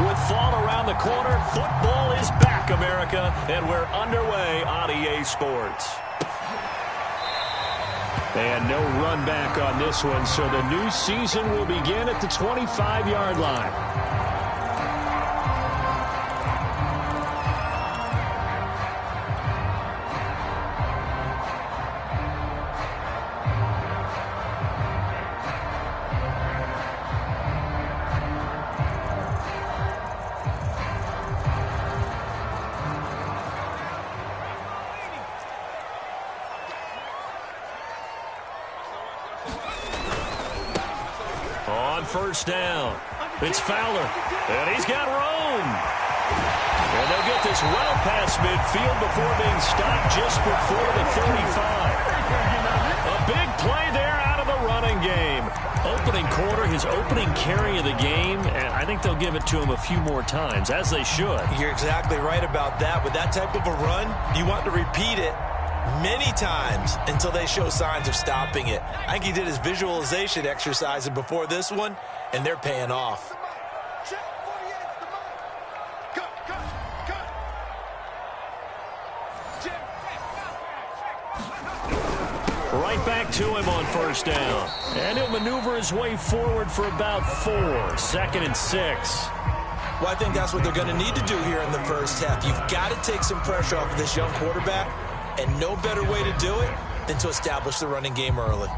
With fall around the corner, football is back, America, and we're underway on EA Sports. And no run back on this one, so the new season will begin at the 25-yard line. First down. It's Fowler. And he's got room. And they'll get this well past midfield before being stopped just before the 35. A big play there out of the running game. Opening quarter, his opening carry of the game, and I think they'll give it to him a few more times, as they should. You're exactly right about that. With that type of a run, you want to repeat it many times until they show signs of stopping it. I think he did his visualization exercise before this one, and they're paying off. Right back to him on first down. And he'll maneuver his way forward for about 4. 2nd and 6. Well, I think that's what they're going to need to do here in the first half. You've got to take some pressure off of this young quarterback. And no better way to do it than to establish the running game early.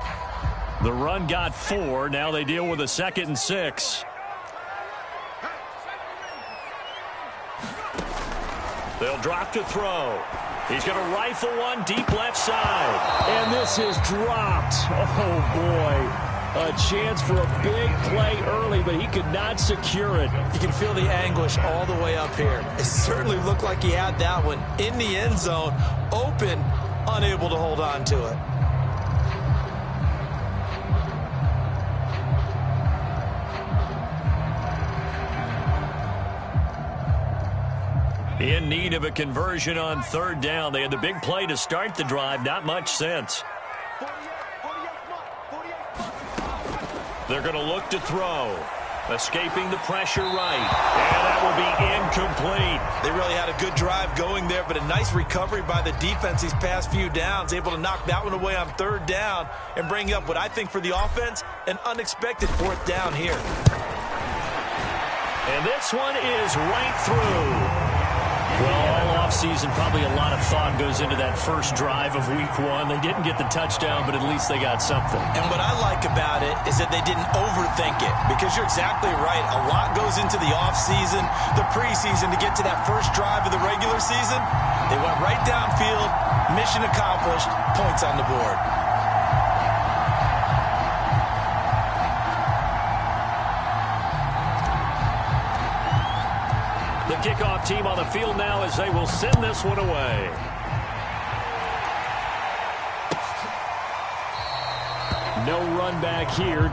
The run got 4. Now they deal with a 2nd and 6. They'll drop to throw. He's going to rifle one deep left side. And this is dropped. Oh, boy. A chance for a big play early, but he could not secure it. You can feel the anguish all the way up here. It certainly looked like he had that one in the end zone, open, unable to hold on to it. In need of a conversion on 3rd down. They had the big play to start the drive. Not much sense. They're going to look to throw. Escaping the pressure right. And that will be incomplete. They really had a good drive going there, but a nice recovery by the defense these past few downs. Able to knock that one away on 3rd down and bring up what I think for the offense, an unexpected 4th down here. And this one is right through. Well, all offseason, probably a lot of thought goes into that first drive of week 1. They didn't get the touchdown, but at least they got something. And what I like about it is that they didn't overthink it, because you're exactly right. A lot goes into the offseason, the preseason, to get to that first drive of the regular season. They went right downfield, mission accomplished, points on the board. The kickoff team on the field now as they will send this one away. No run back here.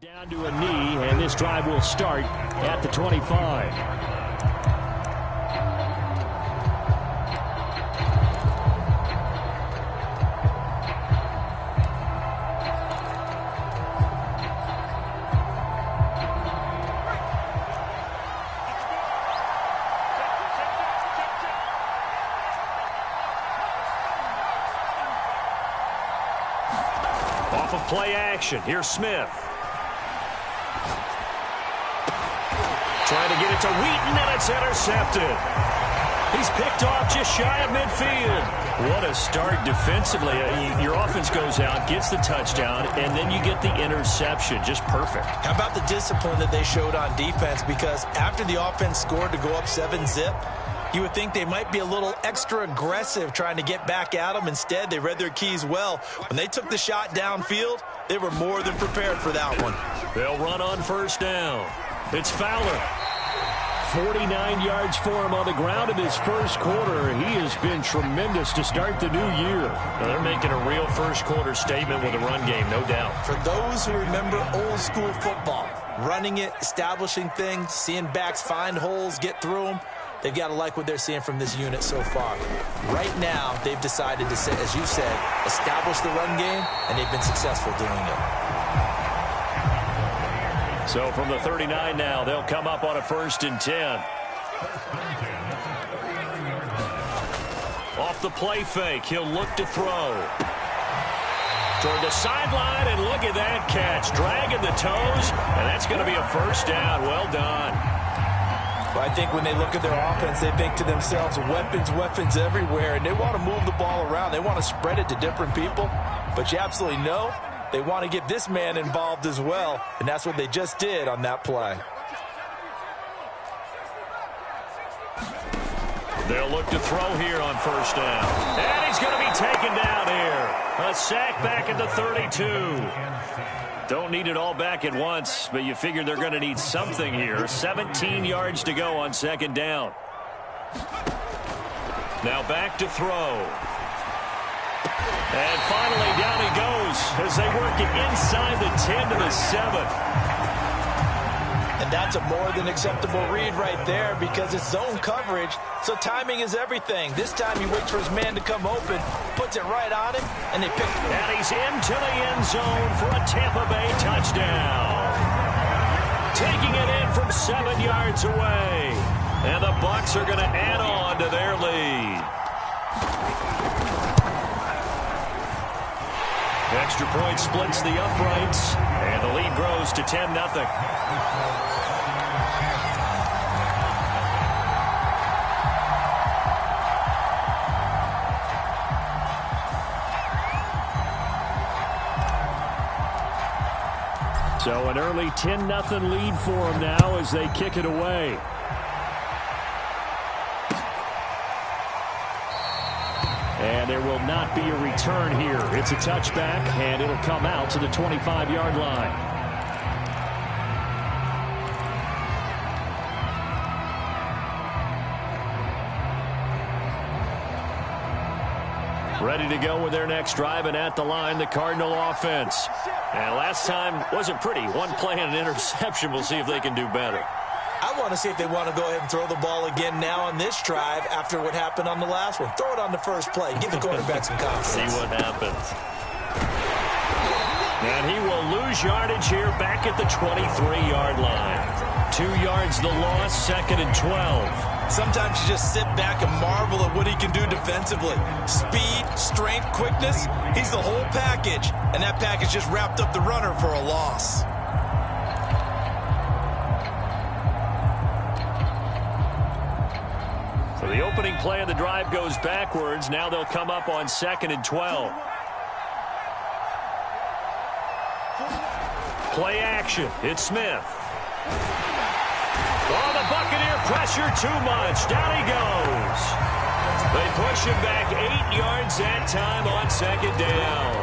Down to a knee, and this drive will start at the 25. Play action. Here's Smith. Trying to get it to Wheaton, and it's intercepted. He's picked off just shy of midfield. What a start defensively. Your offense goes out, gets the touchdown, and then you get the interception. Just perfect. How about the discipline that they showed on defense? Because after the offense scored to go up 7-zip, you would think they might be a little extra aggressive trying to get back at them. Instead, they read their keys well. When they took the shot downfield, they were more than prepared for that one. They'll run on first down. It's Fowler. 49 yards for him on the ground in his first quarter. He has been tremendous to start the new year. Now, they're making a real first-quarter statement with a run game, no doubt. For those who remember old-school football, running it, establishing things, seeing backs find holes, get through them, they've got to like what they're seeing from this unit so far. Right now, they've decided to, as you said, establish the run game, and they've been successful doing it. So from the 39 now, they'll come up on a 1st and 10. Off the play fake, he'll look to throw. Toward the sideline, and look at that catch. Dragging the toes, and that's going to be a first down. Well done. Well, I think when they look at their offense, they think to themselves, weapons everywhere, and they want to move the ball around. They want to spread it to different people, but you absolutely know they want to get this man involved as well, and that's what they just did on that play. They'll look to throw here on first down. And he's going to be taken down here. A sack back at the 32. Don't need it all back at once, but you figure they're going to need something here. 17 yards to go on 2nd down. Now back to throw. And finally, down he goes as they work it inside the 10 to the 7. And that's a more than acceptable read right there because it's zone coverage, so timing is everything. This time he waits for his man to come open, puts it right on him, and they pick him. And he's into the end zone for a Tampa Bay touchdown. Taking it in from 7 yards away. And the Bucs are going to add on to their lead. Extra point splits the uprights, and the lead grows to 10-0. So an early 10-0 lead for them now as they kick it away. And there will not be a return here. It's a touchback, and it'll come out to the 25-yard line. Ready to go with their next drive, and at the line, the Cardinal offense. And last time wasn't pretty. One play and an interception. We'll see if they can do better. I want to see if they want to go ahead and throw the ball again now on this drive after what happened on the last one. Throw it on the first play. Give the quarterback some confidence. See what happens. And he will lose yardage here back at the 23-yard line. 2 yards the loss, 2nd and 12. Sometimes you just sit back and marvel at what he can do defensively. Speed, strength, quickness, he's the whole package. And that package just wrapped up the runner for a loss. So the opening play of the drive goes backwards. Now they'll come up on 2nd and 12. Play action. It's Smith. Oh, the Buccaneer pressure too much. Down he goes. They push him back 8 yards that time on 2nd down.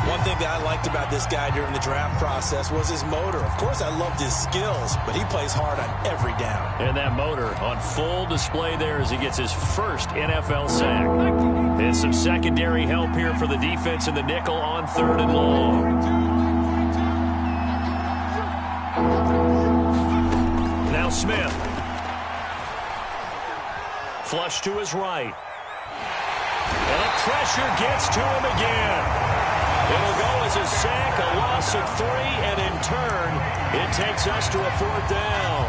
One thing that I liked about this guy during the draft process was his motor. Of course, I loved his skills, but he plays hard on every down. And that motor on full display there as he gets his first NFL sack. And some secondary help here for the defense in the nickel on 3rd and long. Now Smith. Flush to his right. And the pressure gets to him again. It'll go as a sack, a loss of 3, and in turn, it takes us to a 4th down.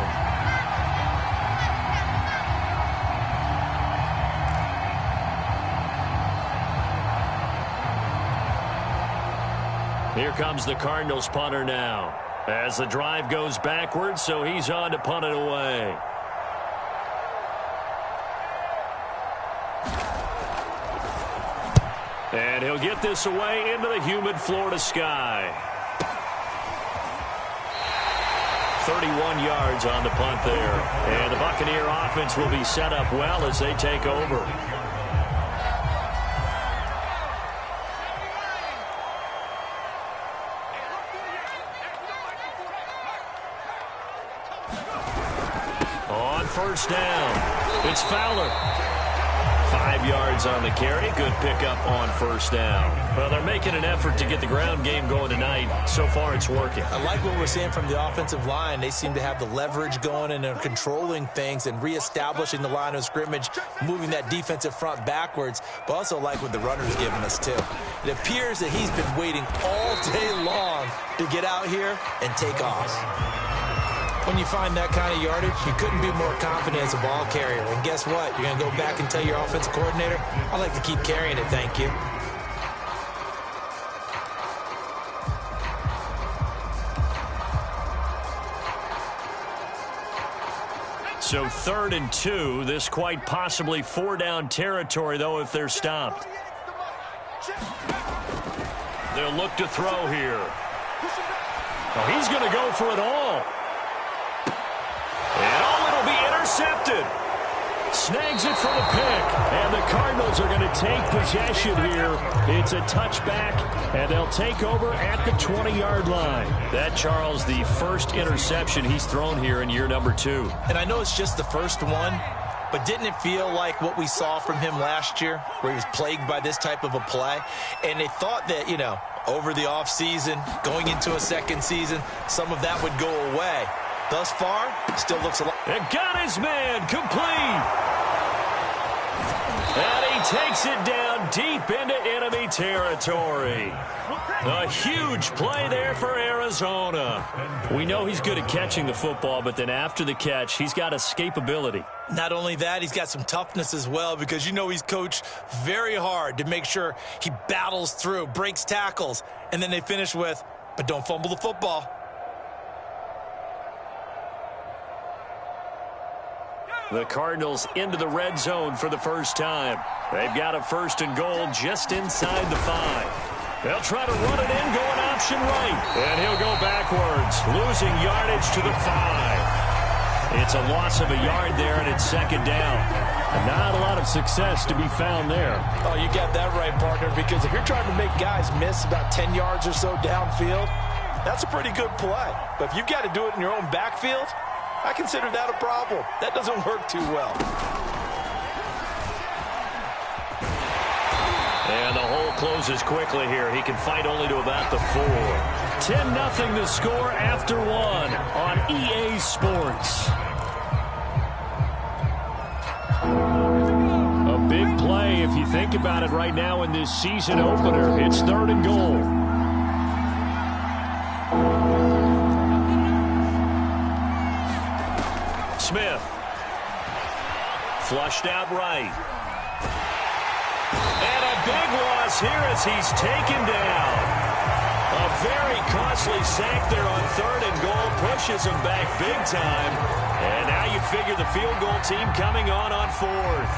Here comes the Cardinals punter now. As the drive goes backwards, so he's on to punt it away. And he'll get this away into the humid Florida sky. 31 yards on the punt there. And the Buccaneer offense will be set up well as they take over. On first down, it's Fowler. 5 yards on the carry. Good pickup on first down. Well, they're making an effort to get the ground game going tonight. So far, it's working. I like what we're seeing from the offensive line. They seem to have the leverage going and they're controlling things and reestablishing the line of scrimmage, moving that defensive front backwards, but also like what the runner's giving us, too. It appears that he's been waiting all day long to get out here and take off. When you find that kind of yardage, you couldn't be more confident as a ball carrier. And guess what? You're going to go back and tell your offensive coordinator, I'd like to keep carrying it, thank you. So 3rd and 2. This quite possibly 4-down territory, though, if they're stopped. They'll look to throw here. Oh, he's going to go for it all. And it'll be intercepted. Snags it for the pick. And the Cardinals are going to take possession here. It's a touchback, and they'll take over at the 20-yard line. That, Charles, the first interception he's thrown here in year number 2. And I know it's just the first one, but didn't it feel like what we saw from him last year, where he was plagued by this type of a play? And they thought that, over the offseason, going into a second season, some of that would go away. Thus far, still looks a lot. And got his man complete. And he takes it down deep into enemy territory. A huge play there for Arizona. We know he's good at catching the football, but then after the catch, he's got escapability. Not only that, he's got some toughness as well, because he's coached very hard to make sure he battles through, breaks tackles, and then they finish with, but don't fumble the football. The Cardinals into the red zone for the first time. They've got a 1st and goal just inside the 5. They'll try to run it in, going option right. And he'll go backwards, losing yardage to the 5. It's a loss of a yard there, and it's 2nd down. And not a lot of success to be found there. Oh, you got that right, partner, because if you're trying to make guys miss about 10 yards or so downfield, that's a pretty good play. But if you've got to do it in your own backfield, I consider that a problem. That doesn't work too well. And the hole closes quickly here. He can fight only to about the 4. 10-0 the score after 1 on EA Sports. A big play if you think about it right now in this season opener. It's 3rd and goal. Smith. Flushed out right. And a big loss here as he's taken down. A very costly sack there on 3rd and goal. Pushes him back big time. And now you figure the field goal team coming on 4th.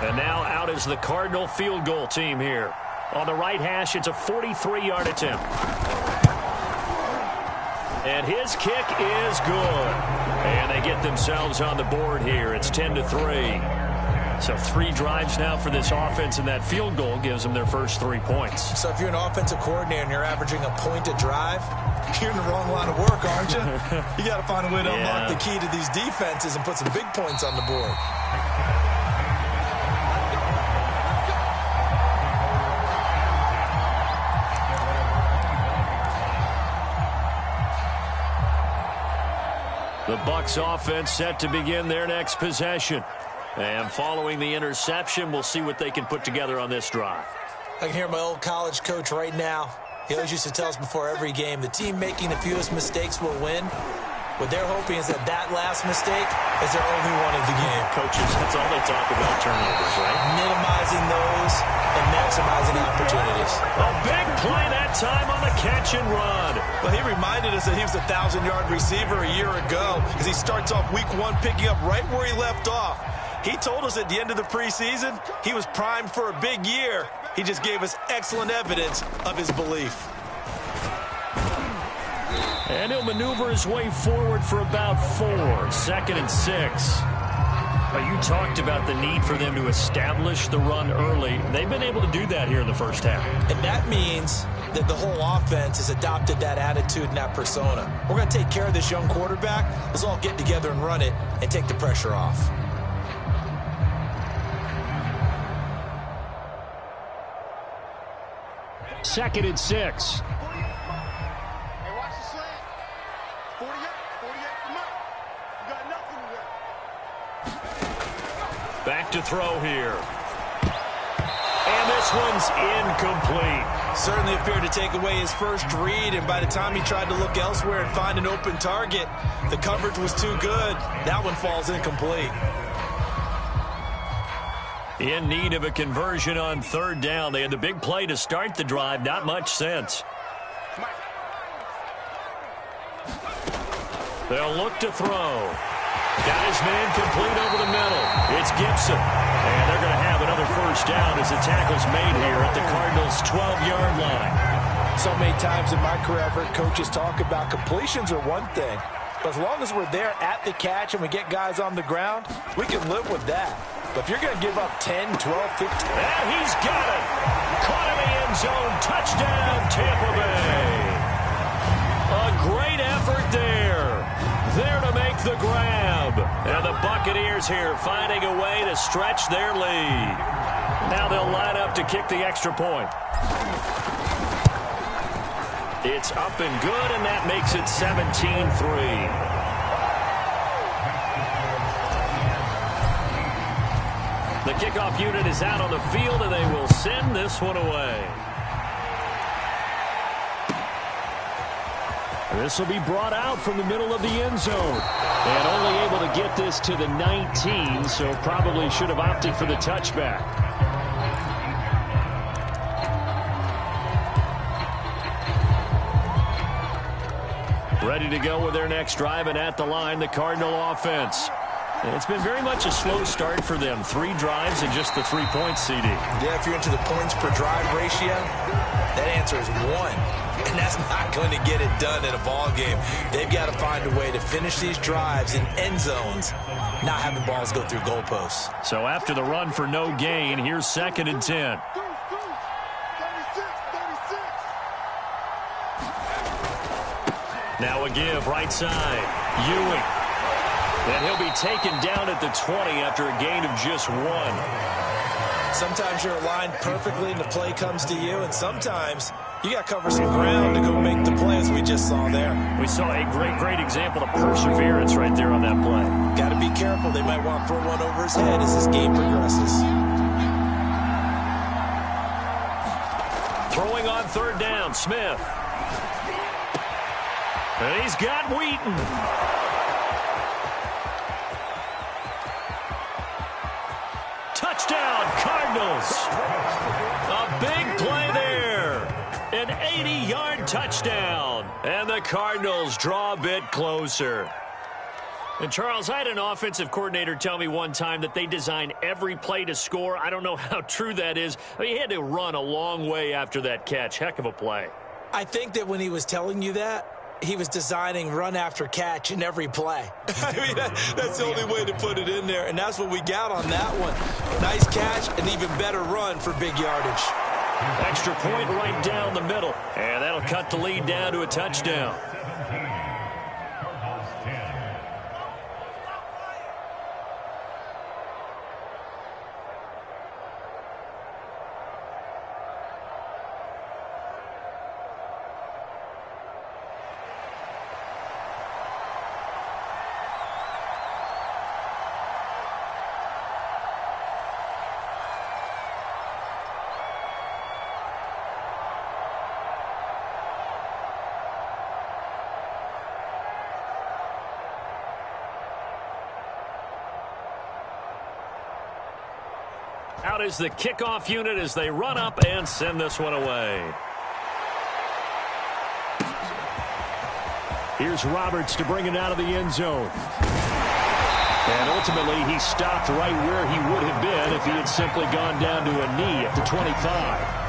And now out is the Cardinal field goal team here. On the right hash, it's a 43-yard attempt. And his kick is good. And they get themselves on the board here. It's 10-3. So 3 drives now for this offense, and that field goal gives them their first 3 points. So if you're an offensive coordinator and you're averaging a point a drive, you're in the wrong line of work, aren't you? You got to find a way to unlock the key to these defenses and put some big points on the board. The Bucs offense set to begin their next possession. And following the interception, we'll see what they can put together on this drive. I can hear my old college coach right now. He always used to tell us before every game, the team making the fewest mistakes will win. What they're hoping is that that last mistake is their only one of the game. Coaches, that's all they talk about, turnovers, right? Minimizing those and maximizing opportunities. A big play that time on the catch and run. Well, he reminded us that he was a 1,000-yard receiver a year ago as he starts off week 1 picking up right where he left off. He told us at the end of the preseason he was primed for a big year. He just gave us excellent evidence of his belief. And he'll maneuver his way forward for about 4. 2nd and 6. But you talked about the need for them to establish the run early. They've been able to do that here in the first half. And that means that the whole offense has adopted that attitude and that persona. We're going to take care of this young quarterback. Let's all get together and run it and take the pressure off. Second and 6. Back to throw here. And this one's incomplete. Certainly appeared to take away his first read, and by the time he tried to look elsewhere and find an open target, the coverage was too good. That one falls incomplete. In need of a conversion on 3rd down. They had the big play to start the drive. Not much sense. They'll look to throw. Got his man complete over the middle. It's Gibson. And they're going to have another first down as the tackle's made here at the Cardinals' 12-yard line. So many times in my career, I've heard coaches talk about completions are one thing. But as long as we're there at the catch and we get guys on the ground, we can live with that. But if you're going to give up 10, 12, 15... And he's got it. Caught in the end zone. Touchdown, Tampa Bay. A great effort there. There to make the grab. And the Buccaneers here finding a way to stretch their lead. Now they'll line up to kick the extra point. It's up and good, and that makes it 17-3. The kickoff unit is out on the field, and they will send this one away. This will be brought out from the middle of the end zone. And only able to get this to the 19, so probably should have opted for the touchback. Ready to go with their next drive, and at the line, the Cardinal offense. And it's been very much a slow start for them. 3 drives and just the 3 points, CD. Yeah, if you're into the points per drive ratio, that answer is 1. And that's not going to get it done in a ball game. They've got to find a way to finish these drives in end zones, not having balls go through goalposts. So after the run for no gain, here's 2nd and 10. Now a give, right side. Ewing. And he'll be taken down at the 20 after a gain of just 1. Sometimes you're aligned perfectly and the play comes to you, and sometimes you got to cover some ground to go make the play, as we just saw there. We saw a great example of perseverance right there on that play. Got to be careful. They might want to throw one over his head as this game progresses. Throwing on 3rd down, Smith. And he's got Wheaton. Touchdown, Cardinals. A big play there. An 80-yard touchdown. And the Cardinals draw a bit closer. And, Charles, I had an offensive coordinator tell me one time that they design every play to score. I don't know how true that is. I mean, he had to run a long way after that catch. Heck of a play. I think that when he was telling you that, he was designing run after catch in every play. I mean, that's the only way to put it in there, and that's what we got on that one. Nice catch, an even better run for big yardage. Extra point right down the middle, and that'll cut the lead down to a touchdown. Out is the kickoff unit as they run up and send this one away. Here's Roberts to bring it out of the end zone. And ultimately, he stopped right where he would have been if he had simply gone down to a knee at the 25.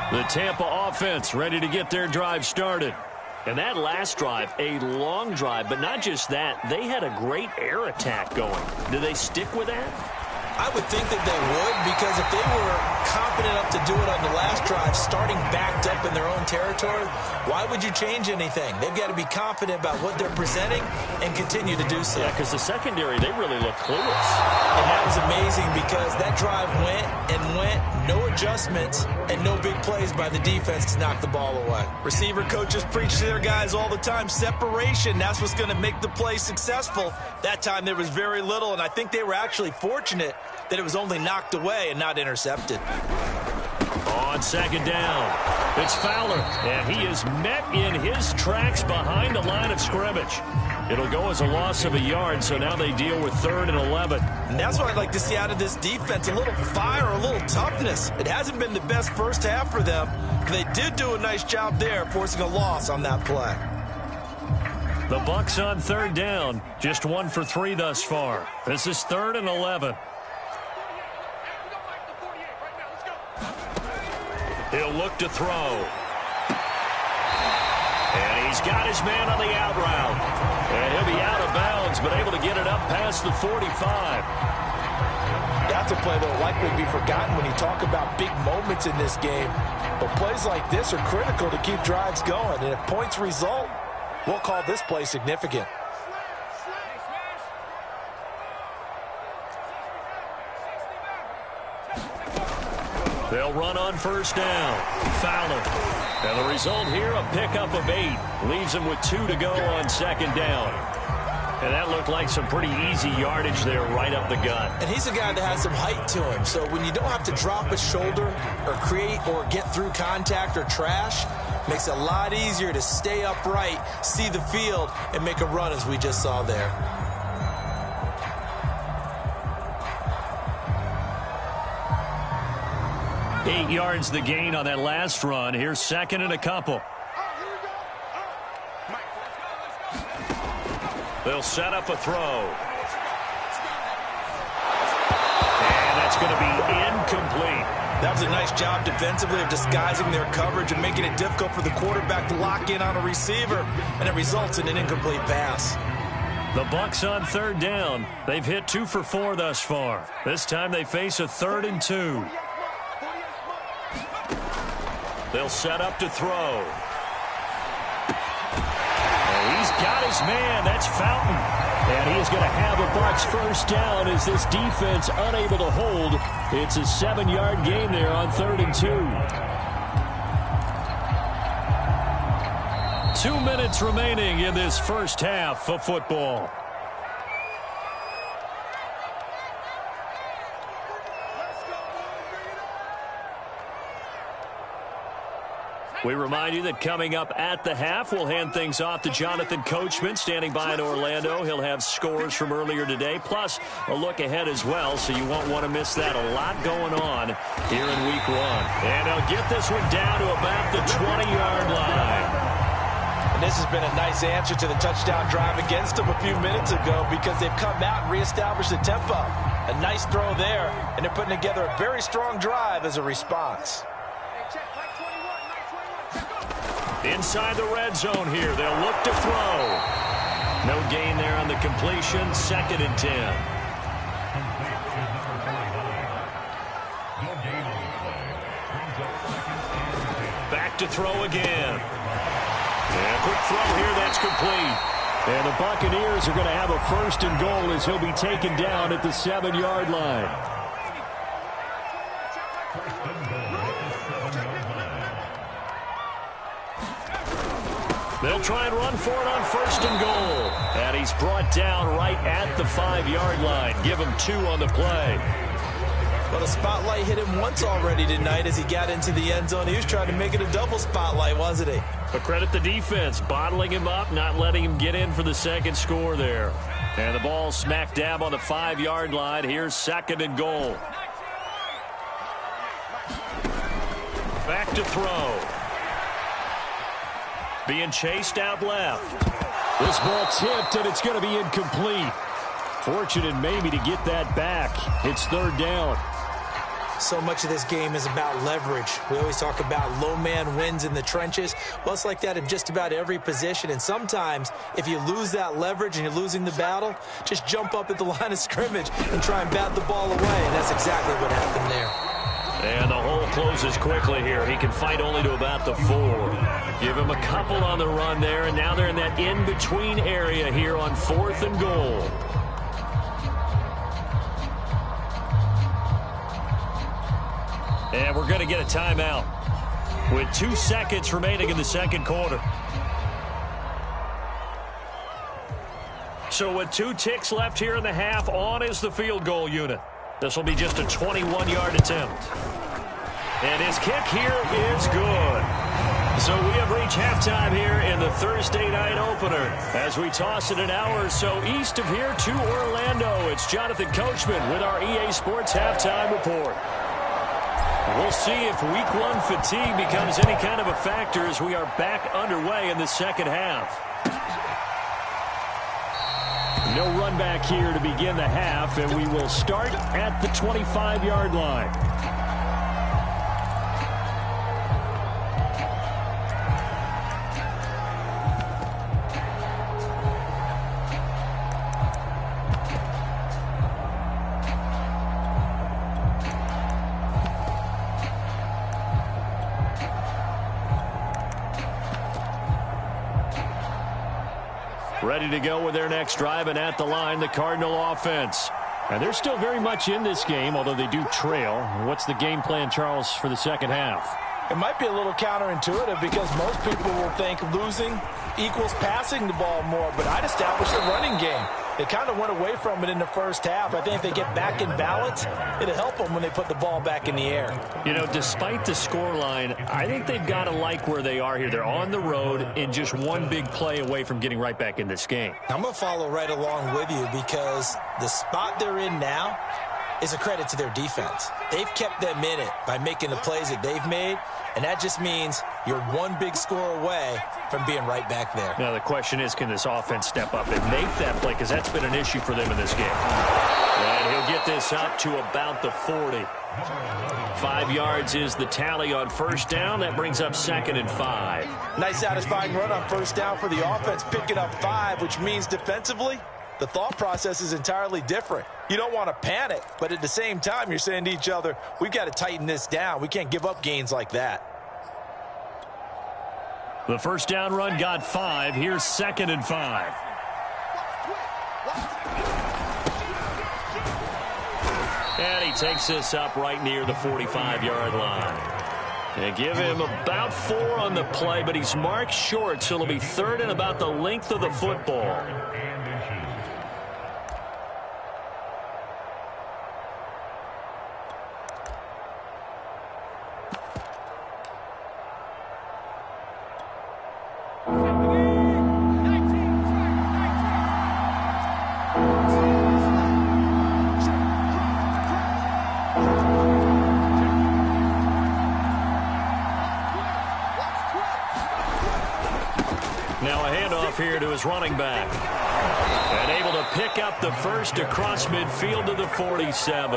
The Tampa offense ready to get their drive started. And that last drive, a long drive, but not just that. They had a great air attack going. Do they stick with that? I would think that they would, because if they were confident enough to do it on the last drive, starting backed up in their own territory, why would you change anything? They've got to be confident about what they're presenting and continue to do so. Yeah, because the secondary, they really look clueless. And that was amazing because that drive went and went, no adjustments, and no big plays by the defense to knock the ball away. Receiver coaches preach to their guys all the time, separation, that's what's going to make the play successful. That time there was very little, and I think they were actually fortunate that it was only knocked away and not intercepted. On second down, it's Fowler, and he is met in his tracks behind the line of scrimmage. It'll go as a loss of a yard, so now they deal with 3rd and 11. And that's what I'd like to see out of this defense, a little fire, a little toughness. It hasn't been the best first half for them, but they did do a nice job there, forcing a loss on that play. The Bucs on 3rd down, just 1 for 3 thus far. This is 3rd and 11. He'll look to throw. And he's got his man on the out route. And he'll be out of bounds, but able to get it up past the 45. That's a play that will likely be forgotten when you talk about big moments in this game. But plays like this are critical to keep drives going. And if points result, we'll call this play significant. They'll run on 1st down. Fowler. And the result here, a pickup of 8. Leaves them with 2 to go on 2nd down. And that looked like some pretty easy yardage there right up the gut. And he's a guy that has some height to him. So when you don't have to drop a shoulder or create or get through contact or trash, makes it a lot easier to stay upright, see the field, and make a run as we just saw there. Eight yards the gain on that last run. Here's 2nd and a couple. They'll set up a throw. And that's going to be incomplete. That was a nice job defensively of disguising their coverage and making it difficult for the quarterback to lock in on a receiver, and it results in an incomplete pass. The Bucs on 3rd down. They've hit 2 for 4 thus far. This time they face a 3rd and 2. They'll set up to throw. And he's got his man. That's Fountain. And he is going to have a Bucs 1st down as this defense unable to hold. It's a 7-yard gain there on 3rd and 2. 2 minutes remaining in this first half of football. We remind you that coming up at the half, we'll hand things off to Jonathan Coachman, standing by in Orlando. He'll have scores from earlier today, plus a look ahead as well, so you won't want to miss that. A lot going on here in Week 1. And they'll get this one down to about the 20-yard line. And this has been a nice answer to the touchdown drive against them a few minutes ago, because they've come out and reestablished the tempo. A nice throw there, and they're putting together a very strong drive as a response. Inside the red zone here, they'll look to throw. No gain there on the completion, 2nd and 10. Back to throw again. And quick throw here, that's complete. And the Buccaneers are going to have a 1st and goal as he'll be taken down at the 7-yard line. They'll try and run for it on 1st and goal. And he's brought down right at the 5-yard line. Give him 2 on the play. Well, the spotlight hit him once already tonight as he got into the end zone. He was trying to make it a double spotlight, wasn't he? But credit the defense, bottling him up, not letting him get in for the second score there. And the ball smack dab on the 5-yard line. Here's 2nd and goal. Back to throw. Being chased out left. This ball tipped, and it's going to be incomplete. Fortunate maybe to get that back. It's 3rd down. So much of this game is about leverage. We always talk about low man wins in the trenches. Well, it's like that in just about every position. And sometimes, if you lose that leverage and you're losing the battle, just jump up at the line of scrimmage and try and bat the ball away. And that's exactly what happened there. And the hole closes quickly here. He can fight only to about the 4. Give him a couple on the run there, and now they're in that in-between area here on 4th and goal. And we're going to get a timeout with 2 seconds remaining in the second quarter. So with 2 ticks left here in the half, on is the field goal unit. This will be just a 21-yard attempt. And his kick here is good. So we have reached halftime here in the Thursday night opener. As we toss it an hour or so east of here to Orlando, it's Jonathan Coachman with our EA Sports Halftime Report. We'll see if Week 1 fatigue becomes any kind of a factor as we are back underway in the second half. No run back here to begin the half, and we will start at the 25-yard line. Ready to go with their next drive, and at the line, the Cardinal offense. And they're still very much in this game, although they do trail. What's the game plan, Charles, for the second half? It might be a little counterintuitive because most people will think losing equals passing the ball more, but I'd establish the running game. They kind of went away from it in the first half. I think if they get back in balance, it'll help them when they put the ball back in the air. You know, despite the scoreline, I think they've got to like where they are here. They're on the road and just one big play away from getting right back in this game. I'm going to follow right along with you because the spot they're in now is a credit to their defense. They've kept them in it by making the plays that they've made, and that just means you're one big score away from being right back there. Now, the question is, can this offense step up and make that play? Because that's been an issue for them in this game. And he'll get this up to about the 40. 5 yards is the tally on first down. That brings up 2nd and 5. Nice satisfying run on first down for the offense, picking up 5, which means defensively, the thought process is entirely different. You don't want to panic, but at the same time, you're saying to each other, we've got to tighten this down. We can't give up gains like that. The first down run got 5. Here's 2nd and 5. And he takes this up right near the 45-yard line. They give him about 4 on the play, but he's marked short, so it'll be 3rd and about the length of the football. Here to his running back. And able to pick up the first across midfield to the 47.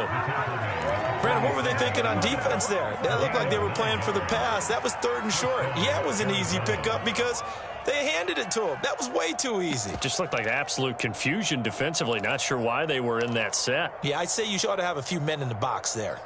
Brandon, what were they thinking on defense there? That looked like they were playing for the pass. That was 3rd and short. Yeah, it was an easy pickup because they handed it to him. That was way too easy. Just looked like absolute confusion defensively. Not sure why they were in that set. Yeah, I'd say you ought to have a few men in the box there.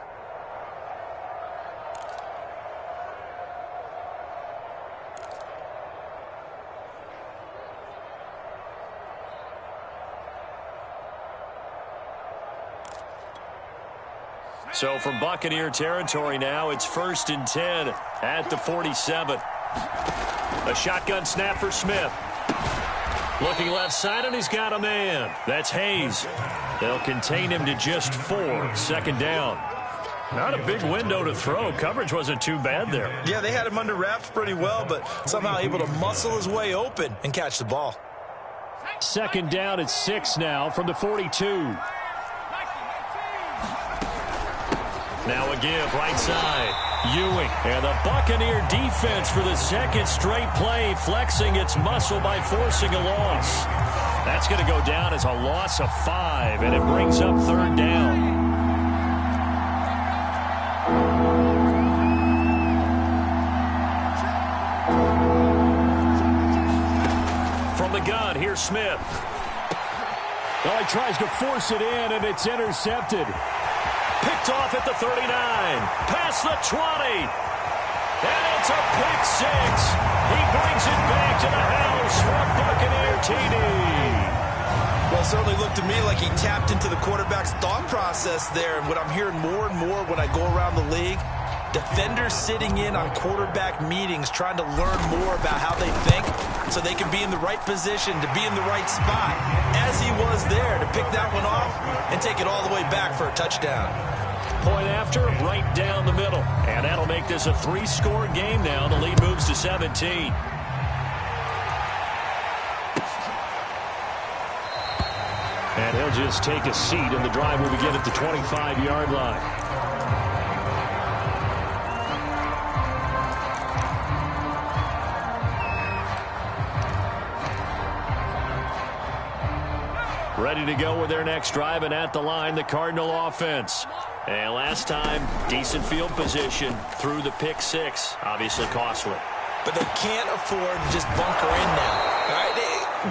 So from Buccaneer territory now, it's 1st and 10 at the 47. A shotgun snap for Smith. Looking left side, and he's got a man. That's Hayes. They'll contain him to just 4. 2nd down. Not a big window to throw. Coverage wasn't too bad there. Yeah, they had him under wraps pretty well, but somehow able to muscle his way open and catch the ball. Second down at 6 now from the 42. Now a give, right side. Ewing. And the Buccaneer defense for the second straight play, flexing its muscle by forcing a loss. That's going to go down as a loss of 5, and it brings up third down. From the gun, here's Smith. Well, he tries to force it in, and it's intercepted. Picked off at the 39. Past the 20. And it's a pick 6. He brings it back to the house for a Buccaneer TD. Well, it certainly looked to me like he tapped into the quarterback's thought process there. And what I'm hearing more and more when I go around the league, defenders sitting in on quarterback meetings trying to learn more about how they think so they can be in the right position to be in the right spot, as he was there to pick that one off and take it all the way back for a touchdown. Point after, right down the middle. And that'll make this a 3-score game now. The lead moves to 17. And he'll just take a seat, and the drive will begin at the 25-yard line. Ready to go with their next drive, and at the line, the Cardinal offense. And last time, decent field position through the pick 6. Obviously costly. But they can't afford to just bunker in now. All right?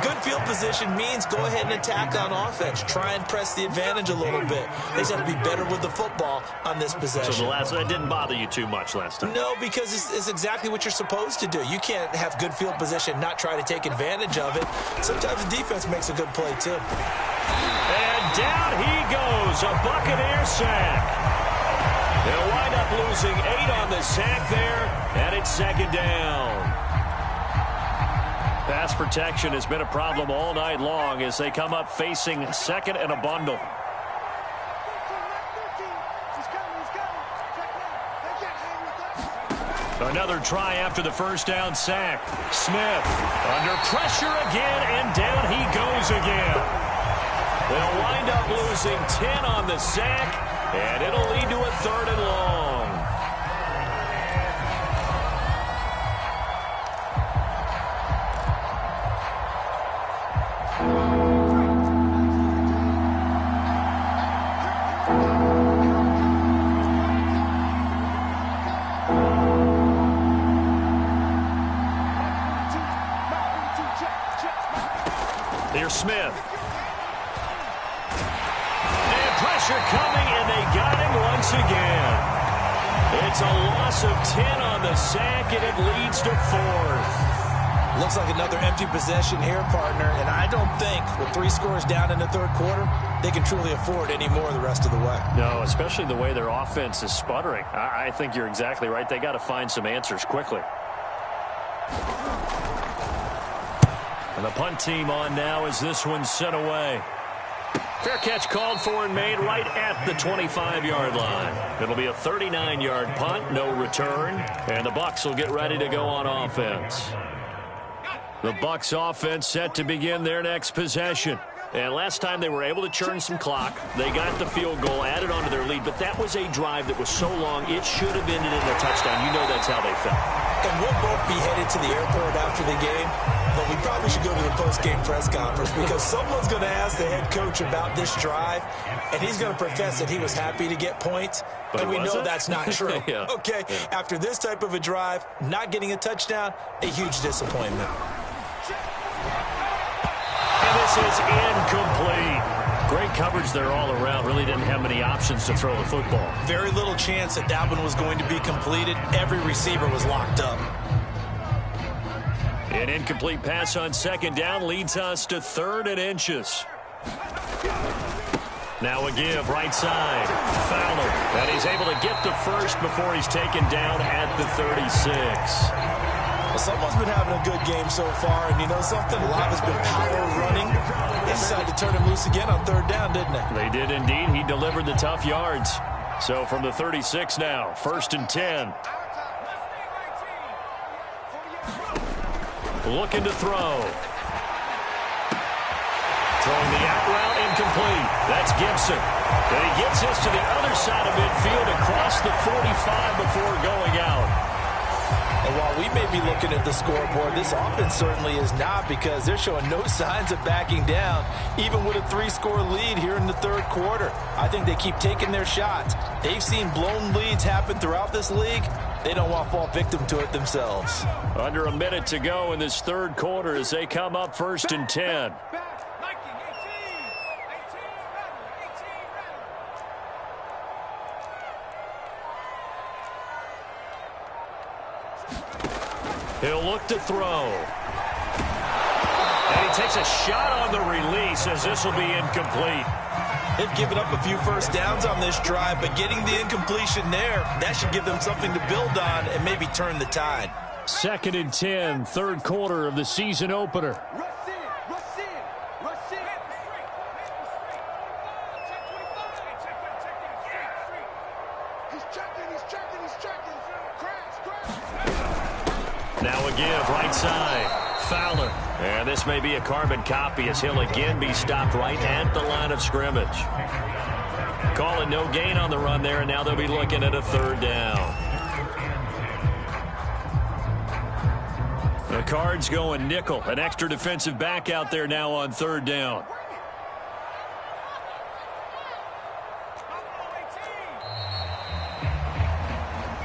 Good field position means go ahead and attack on offense. Try and press the advantage a little bit. They just have to be better with the football on this possession. So that didn't bother you too much last time? No, because it's exactly what you're supposed to do. You can't have good field position, not try to take advantage of it. Sometimes the defense makes a good play, too. And down he goes, a Buccaneer sack. They'll wind up losing 8 on the sack there, and it's second down. Pass protection has been a problem all night long as they come up facing second and a bundle. Another try after the first down sack. Smith under pressure again, and down he goes again. They'll wind up losing 10 on the sack, and it'll lead to a third and long. Here's Smith. And pressure coming, and they got him once again. It's a loss of 10 on the sack, and it leads to 4th. Looks like another empty possession here, partner, and I don't think with 3 scores down in the third quarter, they can truly afford any more the rest of the way. No, especially the way their offense is sputtering. I think you're exactly right. They got to find some answers quickly. And the punt team on now as this one's sent away. Fair catch called for and made right at the 25-yard line. It'll be a 39-yard punt, no return, and the Bucs will get ready to go on offense. The Bucs offense set to begin their next possession. And last time they were able to churn some clock. They got the field goal, added on to their lead, but that was a drive that was so long, it should have ended in a touchdown. You know that's how they felt. And we'll both be headed to the airport after the game, but we probably should go to the post-game press conference because someone's going to ask the head coach about this drive, and he's going to profess that he was happy to get points, and we know that's not true. Yeah. Okay, after this type of a drive, not getting a touchdown, a huge disappointment. And this is incomplete. Great coverage there all around. Really didn't have many options to throw the football. Very little chance that that one was going to be completed. Every receiver was locked up. An incomplete pass on second down leads us to 3rd and inches. Now a give, right side. Fowler. And he's able to get the first before he's taken down at the 36. Well, someone's been having a good game so far, and you know something? A lot has been power running. They decided to turn him loose again on 3rd down, didn't they? They did indeed. He delivered the tough yards. So from the 36 now, 1st and 10. Looking to throw. Throwing the out route incomplete. That's Gibson. And he gets this to the other side of midfield across the 45 before going out. And while we may be looking at the scoreboard, this offense certainly is not, because they're showing no signs of backing down, even with a 3-score lead here in the third quarter. I think they keep taking their shots. They've seen blown leads happen throughout this league. They don't want to fall victim to it themselves. Under a minute to go in this third quarter as they come up 1st and 10. He'll look to throw. And he takes a shot on the release as this will be incomplete. They've given up a few first downs on this drive, but getting the incompletion there, that should give them something to build on and maybe turn the tide. 2nd and 10, third quarter of the season opener. Now a give, right side. Fowler. And this may be a carbon copy as he'll again be stopped right at the line of scrimmage. Calling no gain on the run there, and now they'll be looking at a 3rd down. The Cards going nickel. An extra defensive back out there now on 3rd down.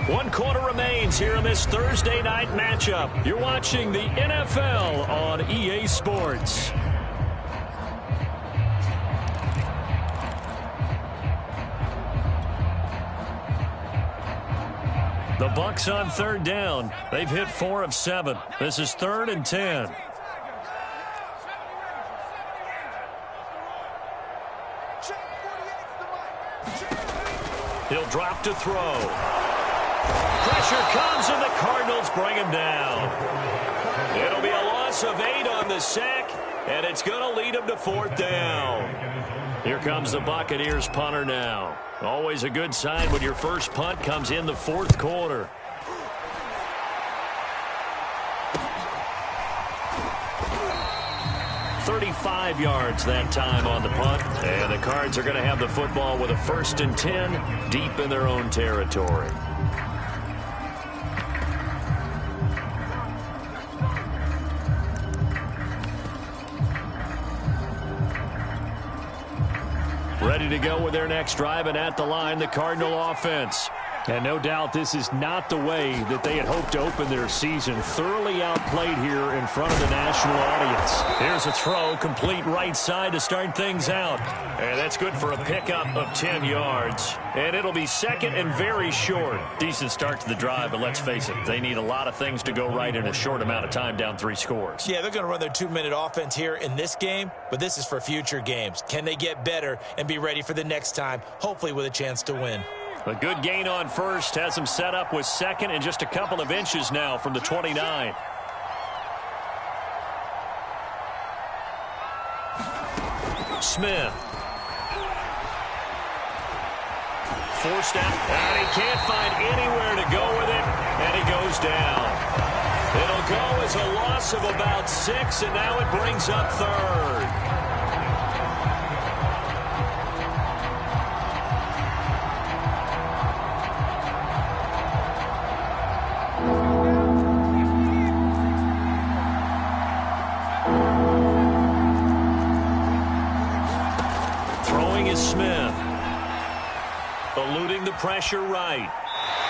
One quarter remains here in this Thursday night matchup. You're watching the NFL on EA Sports. The Bucs on 3rd down. They've hit 4 of 7. This is 3rd and 10. He'll drop to throw. Pressure comes, and the Cardinals bring him down. It'll be a loss of 8 on the sack, and it's going to lead him to 4th down. Here comes the Buccaneers punter now. Always a good sign when your first punt comes in the 4th quarter. "35 yards that time on the punt, and the Cards are going to have the football with a 1st and 10 deep in their own territory. Ready to go with their next drive, and at the line, the Cardinal offense. And no doubt this is not the way that they had hoped to open their season. Thoroughly outplayed here in front of the national audience. Here's a throw, complete right side to start things out. And that's good for a pickup of 10 yards. And it'll be 2nd and very short. Decent start to the drive, but let's face it, they need a lot of things to go right in a short amount of time, down 3 scores. Yeah, they're going to run their 2-minute offense here in this game, but this is for future games. Can they get better and be ready for the next time, hopefully with a chance to win? A good gain on 1st has them set up with 2nd and just a couple of inches now from the 29. Smith. Forced out, and he can't find anywhere to go with it, and he goes down. It'll go as a loss of about 6, and now it brings up 3rd. Smith. Eluding the pressure right.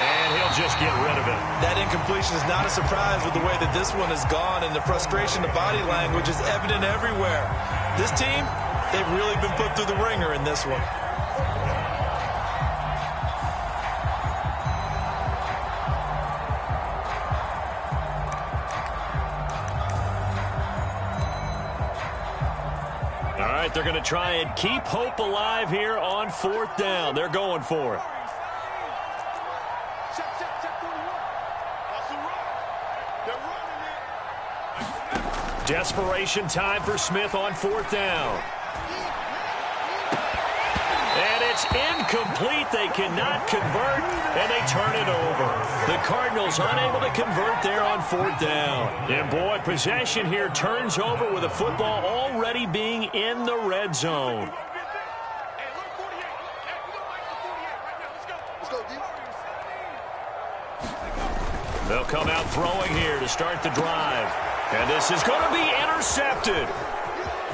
And he'll just get rid of it. That incompletion is not a surprise with the way that this one has gone, and the frustration of body language is evident everywhere. This team, they've really been put through the ringer in this one. They're going to try and keep hope alive here on 4th down. They're going for it. Desperation time for Smith on 4th down. And it's It's incomplete. They cannot convert, and they turn it over. The Cardinals unable to convert there on 4th down. And, boy, possession here turns over with the football already being in the red zone. They'll come out throwing here to start the drive. And this is going to be intercepted.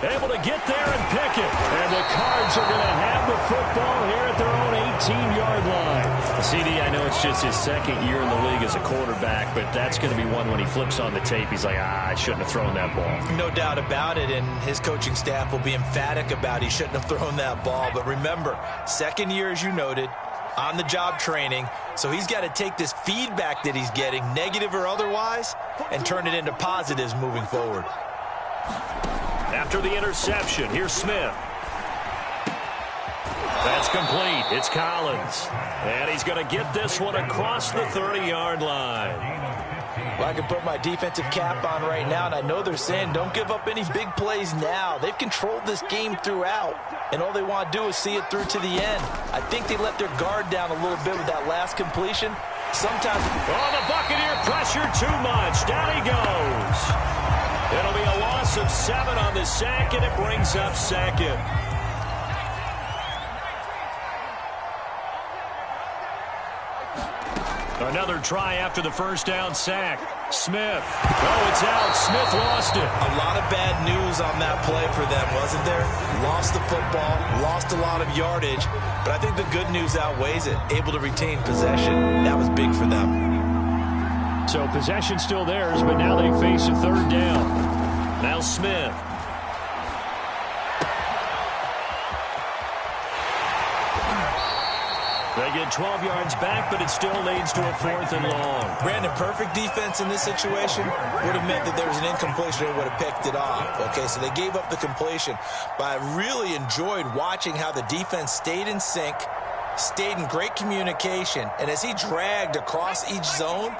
Able to get there and pick it. And the Cards are going to have the football here at their own 18-yard line. CD, I know it's just his second year in the league as a quarterback, but that's going to be one when he flips on the tape. He's like, I shouldn't have thrown that ball. No doubt about it, and his coaching staff will be emphatic about he shouldn't have thrown that ball. But remember, second year, as you noted, on-the-job training, so he's got to take this feedback that he's getting, negative or otherwise, and turn it into positives moving forward. After the interception, here's Smith. That's complete. It's Collins. And he's going to get this one across the 30-yard line. Well, I can put my defensive cap on right now, and I know they're saying don't give up any big plays now. They've controlled this game throughout, and all they want to do is see it through to the end. I think they let their guard down a little bit with that last completion. Sometimes... Oh, the Buccaneer pressure too much. Down he goes. It'll be a loss of 7 on the sack, and it brings up second. Another try after the first down sack. Smith. Oh, it's out. Smith lost it. A lot of bad news on that play for them, wasn't there? Lost the football, lost a lot of yardage, but I think the good news outweighs it. Able to retain possession. That was big for them. So possession still theirs, but now they face a third down. Now Smith. They get 12 yards back, but it still leads to a 4th and long. Brandon, perfect defense in this situation would have meant that there was an incompletion and would have picked it off. Okay, so they gave up the completion. But I really enjoyed watching how the defense stayed in sync, stayed in great communication, and as he dragged across each zone,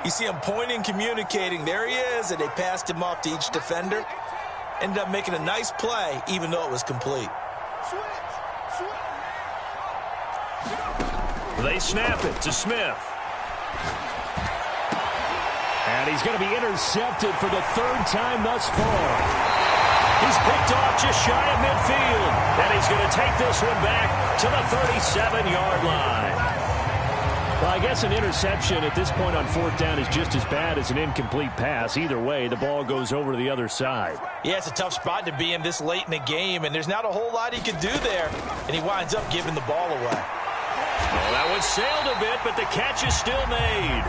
you see him pointing, communicating. There he is, and they passed him off to each defender. Ended up making a nice play, even though it was complete. They snap it to Smith. And he's going to be intercepted for the 3rd time thus far. He's picked off just shy of midfield. And he's going to take this one back to the 37-yard line. Well, I guess an interception at this point on 4th down is just as bad as an incomplete pass. Either way, the ball goes over to the other side. Yeah, it's a tough spot to be in this late in the game, and there's not a whole lot he could do there. And he winds up giving the ball away. Well, that one sailed a bit, but the catch is still made.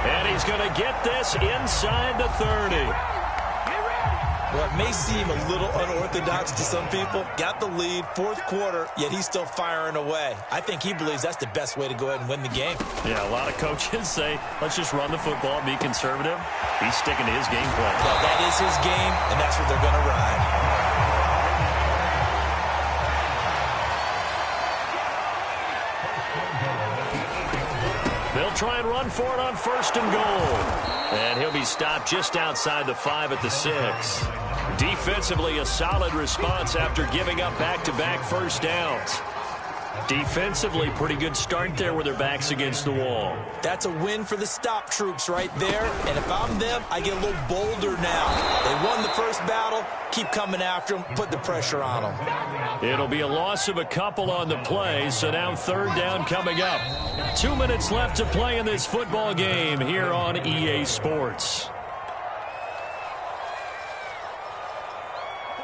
And he's going to get this inside the 30. Well, it may seem a little unorthodox to some people. Got the lead, 4th quarter, yet he's still firing away. I think he believes that's the best way to go ahead and win the game. Yeah, a lot of coaches say, let's just run the football, be conservative. He's sticking to his game plan. Well, that is his game, and that's what they're going to ride. They'll try and run for it on 1st and goal. And he'll be stopped just outside the 5 at the 6. Defensively, a solid response after giving up back-to-back first downs. Defensively, pretty good start there with their backs against the wall. That's a win for the stop troops right there. And if I'm them, I get a little bolder now. They won the first battle. Keep coming after them. Put the pressure on them. It'll be a loss of a couple on the play, so now 3rd down coming up. 2 minutes left to play in this football game here on EA Sports.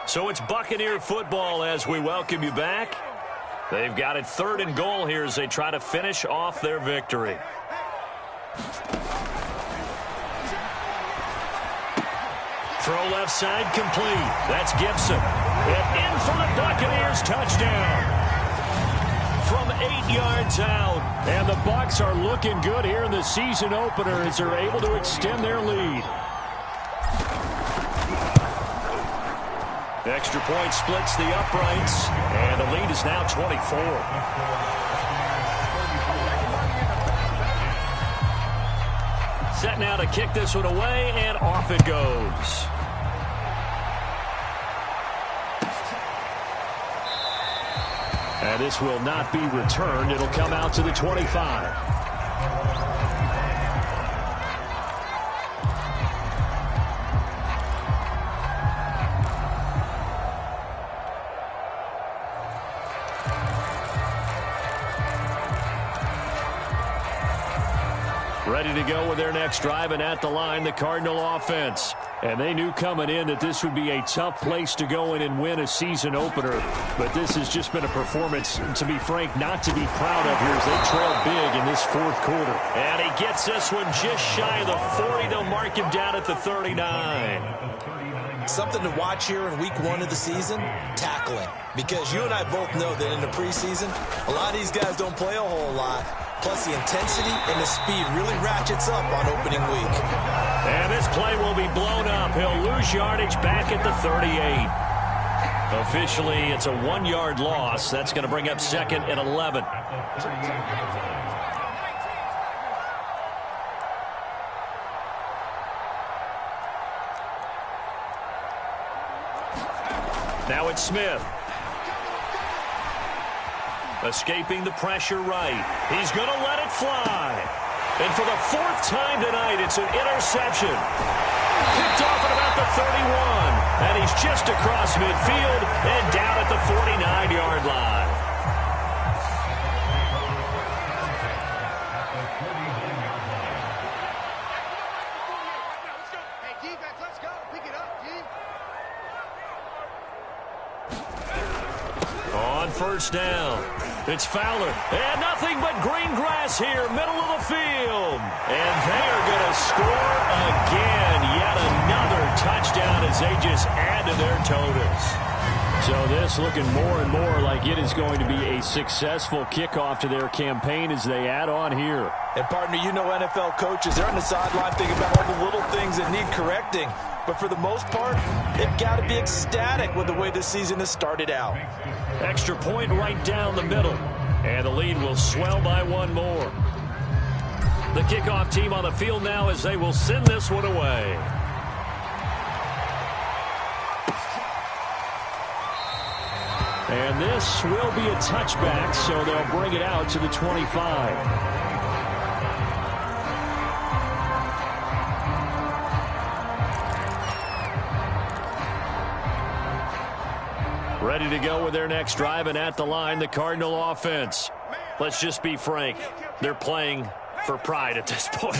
So it's Buccaneer football as we welcome you back. They've got it 3rd and goal here as they try to finish off their victory. Throw left side complete. That's Gibson. And in for the Buccaneers touchdown. From 8 yards out. And the Bucs are looking good here in the season opener as they're able to extend their lead. Extra point splits the uprights, and the lead is now 24. Set now to kick this one away, and off it goes. And this will not be returned. It'll come out to the 25. Ready to go with their next drive, and at the line, the Cardinal offense. And they knew coming in that this would be a tough place to go in and win a season opener. But this has just been a performance, to be frank, not to be proud of here as they trail big in this fourth quarter. And he gets this one just shy of the 40. They'll mark him down at the 39. Something to watch here in week 1 of the season, tackling. Because you and I both know that in the preseason, a lot of these guys don't play a whole lot. Plus, the intensity and the speed really ratchets up on opening week. And this play will be blown up. He'll lose yardage back at the 38. Officially, it's a 1-yard loss. That's going to bring up 2nd and 11. Now it's Smith. Escaping the pressure right. He's going to let it fly. And for the 4th time tonight, it's an interception. Picked off at about the 31. And he's just across midfield and down at the 49-yard line. On first down, it's Fowler. And nothing but green grass here, middle of the field. And they are going to score again. Yet another touchdown as they just add to their totals. So this looking more and more like it is going to be a successful kickoff to their campaign as they add on here. And, partner, you know NFL coaches, they're on the sideline thinking about all the little things that need correcting. But for the most part, they've got to be ecstatic with the way this season has started out. Extra point right down the middle. And the lead will swell by 1 more. The kickoff team on the field now as they will send this one away. And this will be a touchback, so they'll bring it out to the 25. Ready to go with their next drive, and at the line, the Cardinal offense. Let's just be frank. They're playing for pride at this point.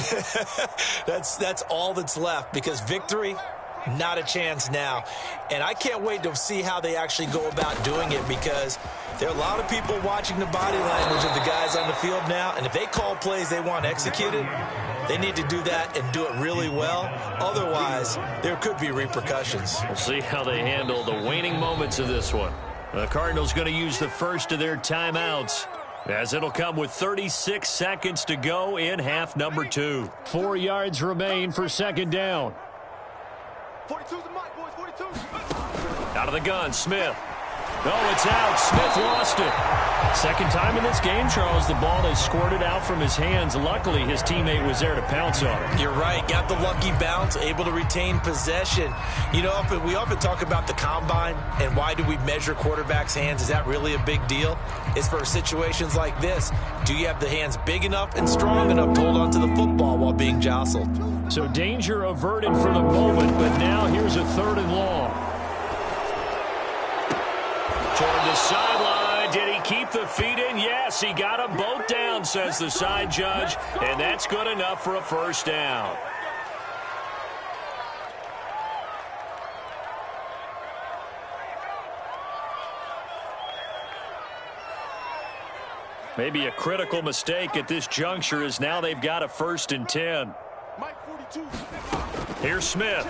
That's all that's left, because victory, not a chance now. And I can't wait to see how they actually go about doing it, because there are a lot of people watching the body language of the guys on the field now, and if they call plays they want executed, they need to do that and do it really well. Otherwise, there could be repercussions. We'll see how they handle the waning moments of this one. The Cardinals going to use the first of their timeouts, as it'll come with 36 seconds to go in half number 2. 4 yards remain for 2nd down. 42's the mic, boys, 42. Out of the gun, Smith. Oh, it's out. Smith lost it. Second time in this game, Charles, the ball has squirted out from his hands. Luckily, his teammate was there to pounce on it. You're right. Got the lucky bounce, able to retain possession. You know, we often talk about the combine and why do we measure quarterbacks' hands. Is that really a big deal? It's for situations like this. Do you have the hands big enough and strong enough to hold on to the football while being jostled? So danger averted for the moment, but now here's a 3rd and long. Toward the sideline. Did he keep the feet in? Yes, he got them both down, says the side judge, and that's good enough for a 1st down. Maybe a critical mistake at this juncture is now they've got a 1st and 10. Here's Smith.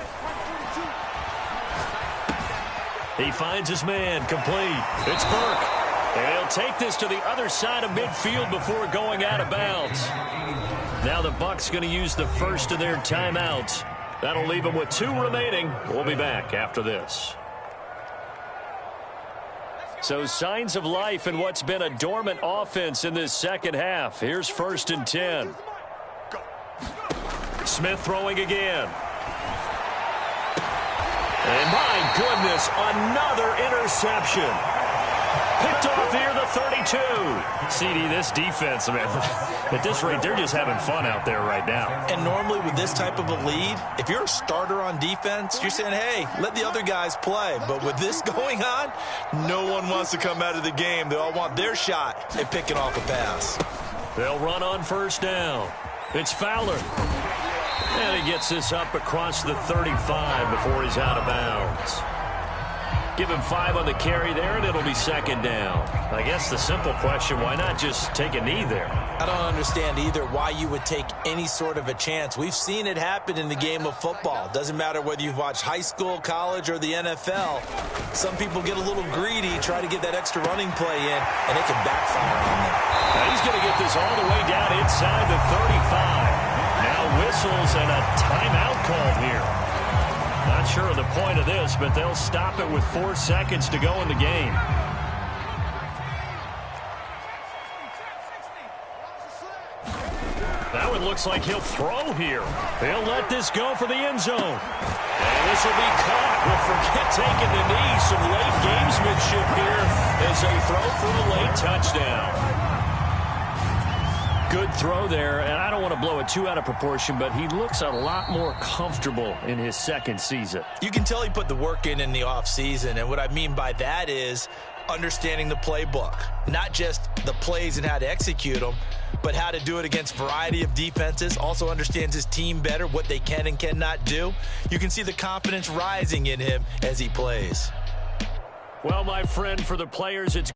He finds his man, complete. It's Burke. And he'll take this to the other side of midfield before going out of bounds. Now the Bucs going to use the first of their timeouts. That'll leave them with 2 remaining. We'll be back after this. So signs of life in what's been a dormant offense in this second half. Here's 1st and 10. Smith throwing again. And my goodness, another interception. Picked off here, the 32. CD, this defense, man, at this rate, they're just having fun out there right now. And normally with this type of a lead, if you're a starter on defense, you're saying, hey, let the other guys play. But with this going on, no one wants to come out of the game. They all want their shot at picking off a pass. They'll run on first down. It's Fowler. And he gets this up across the 35 before he's out of bounds. Give him 5 on the carry there, and it'll be second down. I guess the simple question, why not just take a knee there? I don't understand either why you would take any sort of a chance. We've seen it happen in the game of football. Doesn't matter whether you've watched high school, college, or the NFL. Some people get a little greedy, try to get that extra running play in, and it can backfire on them. Now he's going to get this all the way down inside the 35. Now whistles and a timeout called here. Not sure of the point of this, but they'll stop it with 4 seconds to go in the game. That one looks like he'll throw here. They'll let this go for the end zone. And this will be caught. We'll forget taking the knee. Some late gamesmanship here as they throw for a late touchdown. Good throw there, and I don't want to blow it too out of proportion, but he looks a lot more comfortable in his second season. You can tell he put the work in the offseason, and what I mean by that is understanding the playbook. Not just the plays and how to execute them, but how to do it against a variety of defenses. Also understands his team better, what they can and cannot do. You can see the confidence rising in him as he plays. Well, my friend, for the players, it's